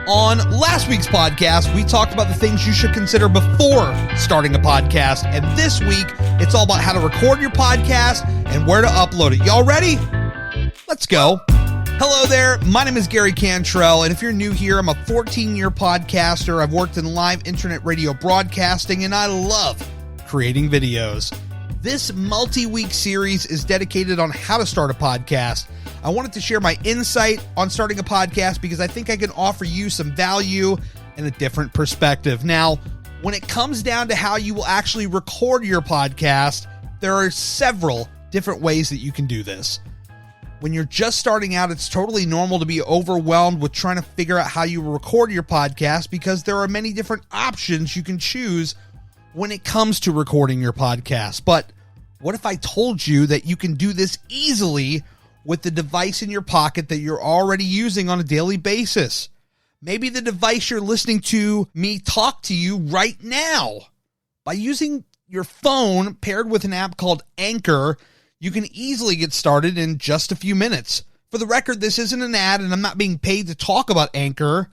On last week's podcast, we talked about the things you should consider before starting a podcast. And this week, it's all about how to record your podcast and where to upload it. Y'all ready? Let's go. Hello there. My name is Gary Cantrell. And if you're new here, I'm a 14-year podcaster. I've worked in live internet radio broadcasting, and I love creating videos. This multi-week series is dedicated on how to start a podcast. I wanted to share my insight on starting a podcast because I think I can offer you some value and a different perspective. Now, when it comes down to how you will actually record your podcast, there are several different ways that you can do this. When you're just starting out, it's totally normal to be overwhelmed with trying to figure out how you record your podcast because there are many different options you can choose when it comes to recording your podcast. But what if I told you that you can do this easily with the device in your pocket that you're already using on a daily basis? Maybe the device you're listening to me talk to you right now. By using your phone paired with an app called Anchor, you can easily get started in just a few minutes. For the record, this isn't an ad and I'm not being paid to talk about Anchor.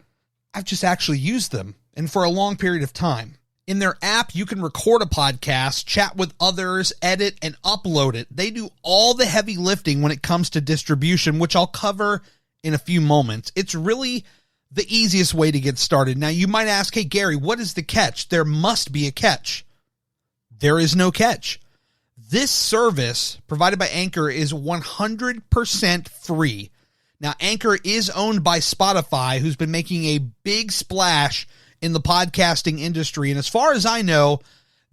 I've just actually used them, and for a long period of time. In their app, you can record a podcast, chat with others, edit, and upload it. They do all the heavy lifting when it comes to distribution, which I'll cover in a few moments. It's really the easiest way to get started. Now, you might ask, hey, Gary, what is the catch? There must be a catch. There is no catch. This service provided by Anchor is 100% free. Now, Anchor is owned by Spotify, who's been making a big splash in the podcasting industry. And as far as I know,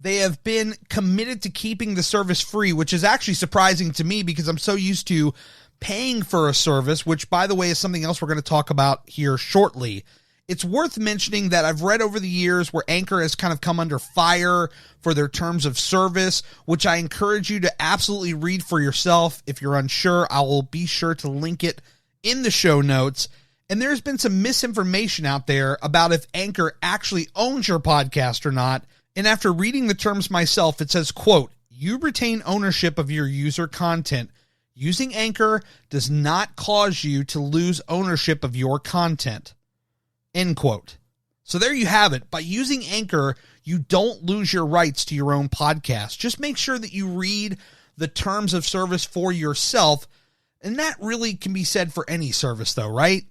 they have been committed to keeping the service free, which is actually surprising to me because I'm so used to paying for a service, which, by the way, is something else we're going to talk about here shortly. It's worth mentioning that I've read over the years where Anchor has kind of come under fire for their terms of service, which I encourage you to absolutely read for yourself. If you're unsure, I will be sure to link it in the show notes. And there's been some misinformation out there about if Anchor actually owns your podcast or not. And after reading the terms myself, it says, quote, you retain ownership of your user content. Using Anchor does not cause you to lose ownership of your content. End quote. So there you have it. By using Anchor, you don't lose your rights to your own podcast. Just make sure that you read the terms of service for yourself. And that really can be said for any service though, right?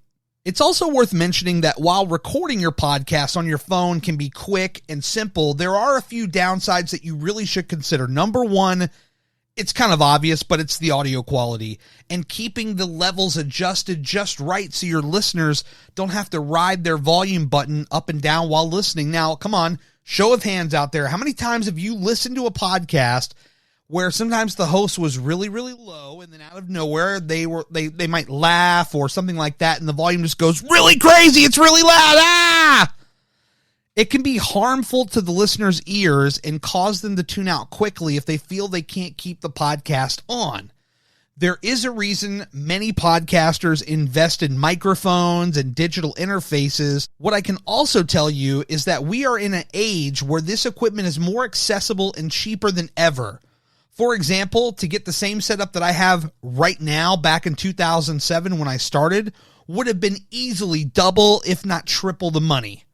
It's also worth mentioning that while recording your podcast on your phone can be quick and simple, there are a few downsides that you really should consider. Number one, it's kind of obvious, but it's the audio quality and keeping the levels adjusted just right so your listeners don't have to ride their volume button up and down while listening. Now, come on, show of hands out there. How many times have you listened to a podcast where sometimes the host was really, really low and then out of nowhere they might laugh or something like that and the volume just goes really crazy, it's really loud, ah! It can be harmful to the listener's ears and cause them to tune out quickly if they feel they can't keep the podcast on. There is a reason many podcasters invest in microphones and digital interfaces. What I can also tell you is that we are in an age where this equipment is more accessible and cheaper than ever. For example, to get the same setup that I have right now back in 2007 when I started would have been easily double, if not triple the money.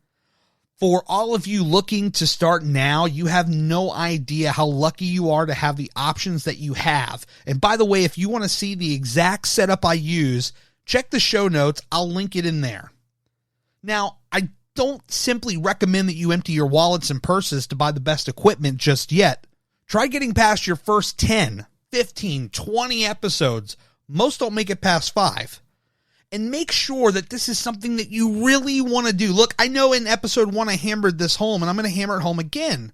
For all of you looking to start now, you have no idea how lucky you are to have the options that you have. And by the way, if you want to see the exact setup I use, check the show notes. I'll link it in there. Now, I don't simply recommend that you empty your wallets and purses to buy the best equipment just yet. Try getting past your first 10, 15, 20 episodes. Most don't make it past 5. And make sure that this is something that you really want to do. Look, I know in episode 1 I hammered this home, and I'm going to hammer it home again.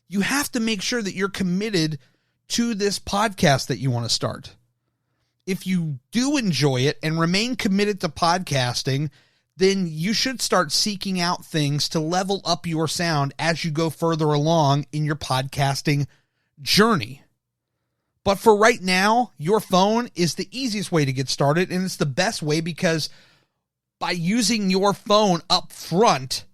You have to make sure that you're committed to this podcast that you want to start. If you do enjoy it and remain committed to podcasting, then you should start seeking out things to level up your sound as you go further along in your podcasting journey. But for right now, your phone is the easiest way to get started, and it's the best way because by using your phone up front,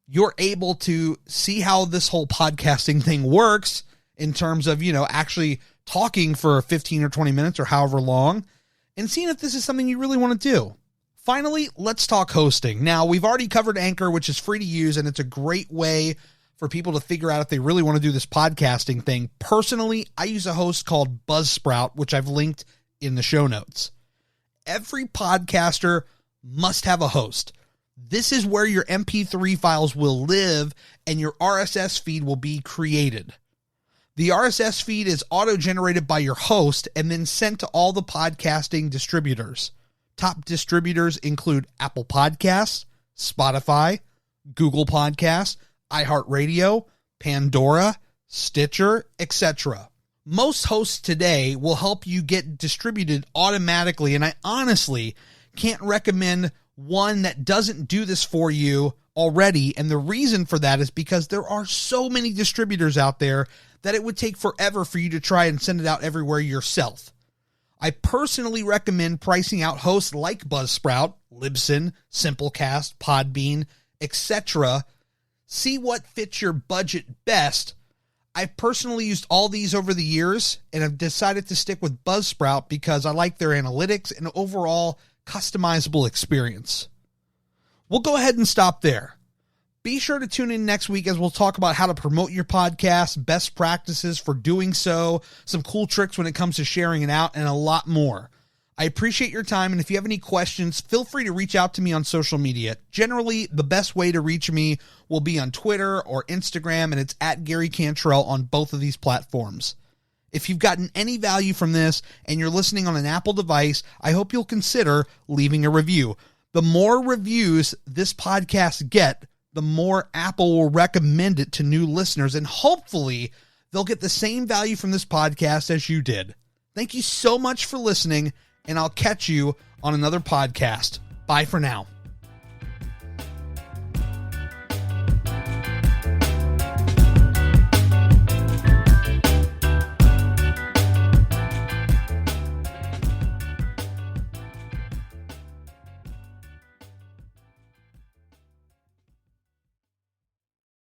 you're able to see how this whole podcasting thing works in terms of, actually talking for 15 or 20 minutes or however long and seeing if this is something you really want to do. Finally, let's talk hosting. Now, we've already covered Anchor, which is free to use, and it's a great way for people to figure out if they really want to do this podcasting thing. Personally, I use a host called Buzzsprout, which I've linked in the show notes. Every podcaster must have a host. This is where your MP3 files will live and your RSS feed will be created. The RSS feed is auto-generated by your host and then sent to all the podcasting distributors. Top distributors include Apple Podcasts, Spotify, Google Podcasts, iHeartRadio, Pandora, Stitcher, etc. Most hosts today will help you get distributed automatically, and I honestly can't recommend one that doesn't do this for you already. And the reason for that is because there are so many distributors out there that it would take forever for you to try and send it out everywhere yourself. I personally recommend pricing out hosts like Buzzsprout, Libsyn, Simplecast, Podbean, etc. See what fits your budget best. I've personally used all these over the years, and I've decided to stick with Buzzsprout because I like their analytics and overall customizable experience. We'll go ahead and stop there. Be sure to tune in next week as we'll talk about how to promote your podcast, best practices for doing so, some cool tricks when it comes to sharing it out, and a lot more. I appreciate your time, and if you have any questions, feel free to reach out to me on social media. Generally, the best way to reach me will be on Twitter or Instagram, and it's at Gary Cantrell on both of these platforms. If you've gotten any value from this and you're listening on an Apple device, I hope you'll consider leaving a review. The more reviews this podcast get, the more Apple will recommend it to new listeners, and hopefully they'll get the same value from this podcast as you did. Thank you so much for listening, and I'll catch you on another podcast. Bye for now.